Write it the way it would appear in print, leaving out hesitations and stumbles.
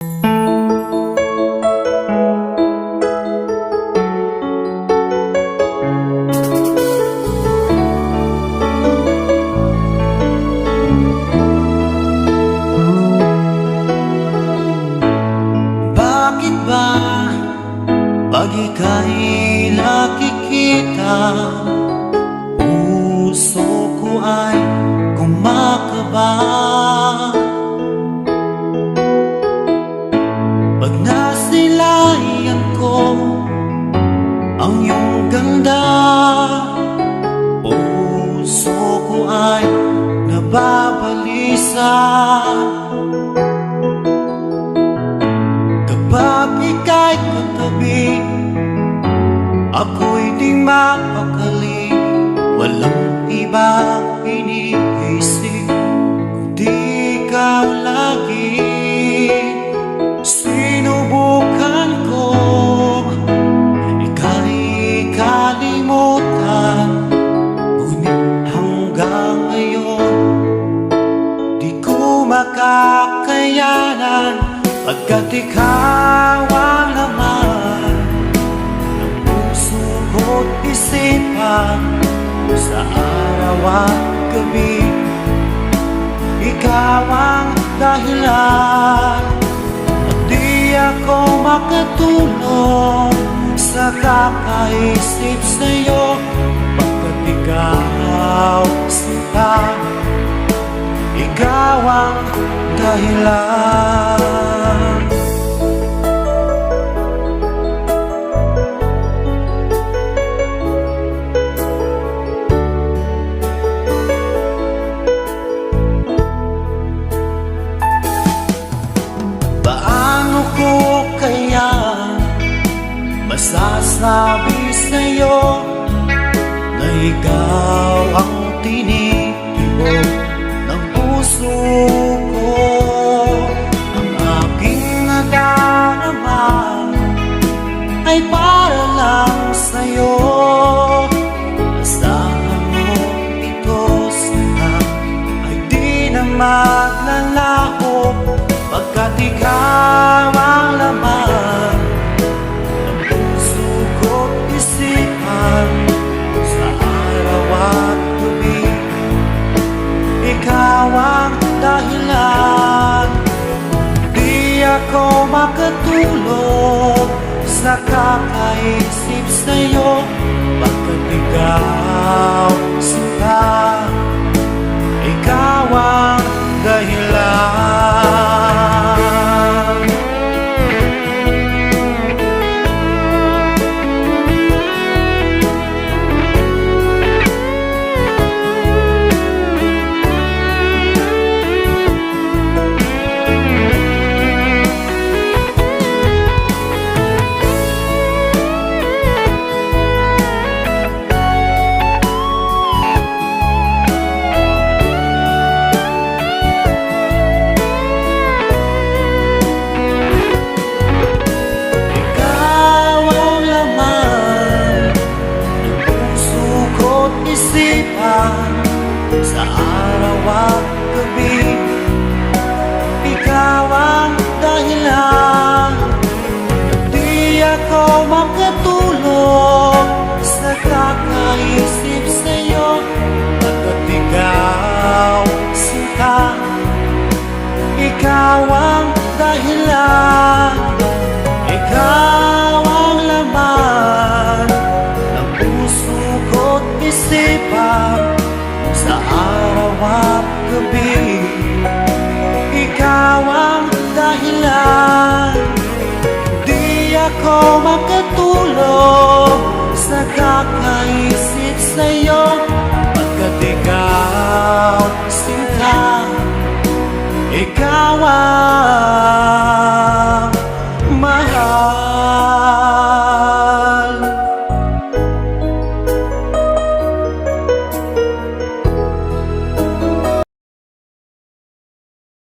Bakit ba pag ika'y nakikita, puso ko ay kumakaba? Pag nasilayan ko ang iyong ganda, puso ko ay nababalisa. Kapag ika'y katabi, ako'y di mapakali. Walang ibang iniisip kundi ikaw lagi. Sinubukan ko ika'y kalimutan, ngunit hanggang ngayon di ko makakayanan. Pagkat ikaw ang laman ng puso ko't isipan, sa araw at gabi ikaw ang dahilan. At di ako makatulog sa kakaisip sa'yo, pagkat ikaw sinta, ikaw ang dahilan. Paano ko kaya masasabi sa'yo na ikaw ang tinitibok ng puso ko? Ang aking nadarama ay para lang sa'yo. Asahan mo ito sana ay di na maglalaho, pagkat ikaw ang laman ng puso ko't isipan, sa araw at gabi ikaw ang dahilan. Di ako makatulog sa kakaisip sa'yo, pagkat ikaw sinta, ikaw ang dahilan. Sa araw at gabi ikaw ang dahilan. Di ako makatulog sa kakaisip sa'yo, pagkat ikaw sinta, ikaw ang dahilan. Ikaw ang laman ng puso ko't isipan, sa araw at gabi ikaw ang dahilan. Di ako makatulog